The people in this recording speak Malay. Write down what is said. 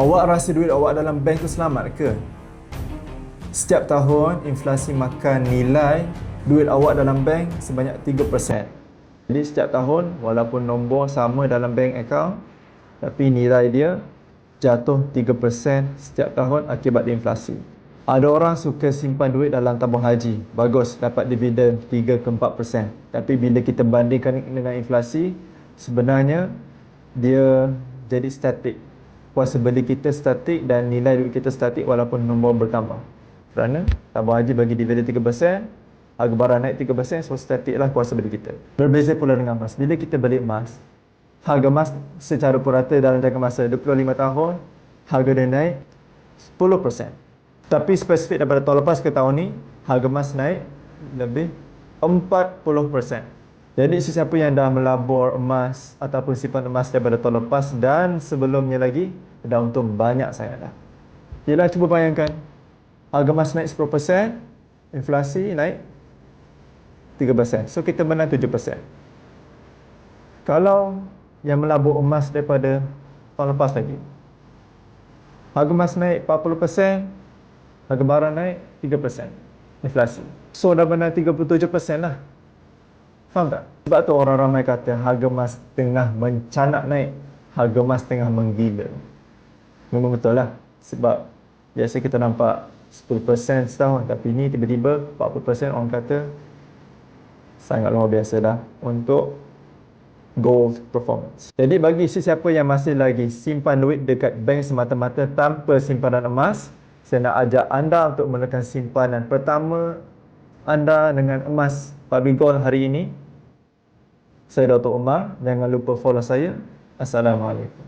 Awak rasa duit awak dalam bank tu selamat ke? Setiap tahun, inflasi makan nilai duit awak dalam bank sebanyak 3%. Jadi setiap tahun, walaupun nombor sama dalam bank account, tapi nilai dia jatuh 3% setiap tahun akibat inflasi. Ada orang suka simpan duit dalam tabung haji. Bagus, dapat dividen 3 ke 4%. Tapi bila kita bandingkan dengan inflasi, sebenarnya dia jadi statik. Kuasa beli kita statik dan nilai duit kita statik walaupun nombor bertambah. Kerana tabung haji bagi dividen 3%, harga barang naik 3%, so statik lah kuasa beli kita. Berbeza pula dengan emas. Bila kita beli emas, harga emas secara purata dalam jangka masa 25 tahun, harga dia naik 10%. Tapi spesifik daripada tahun lepas ke tahun ni, harga emas naik lebih 40%. Jadi sesiapa yang dah melabur emas ataupun simpan emas daripada tahun lepas dan sebelumnya lagi, dah untung banyak sangat dah. Yelah, cuba bayangkan, harga emas naik 10%, inflasi naik 3%. So kita menang 7%. Kalau yang melabur emas daripada tahun lepas lagi, harga emas naik 40%, harga barang naik 3%, inflasi. So dah menang 37% lah. Faham tak? Sebab tu orang ramai kata harga emas tengah mencanak naik, harga emas tengah menggila. Memang betul lah. Sebab biasa kita nampak 10% setahun, tapi ni tiba-tiba 40% orang kata sangat luar biasa dah untuk gold performance. Jadi bagi sesiapa yang masih lagi simpan duit dekat bank semata-mata tanpa simpanan emas, saya nak ajak anda untuk mulakan simpanan pertama anda dengan emas Public Gold hari ini. Saya Dr. Umar. Jangan lupa follow saya. Assalamualaikum.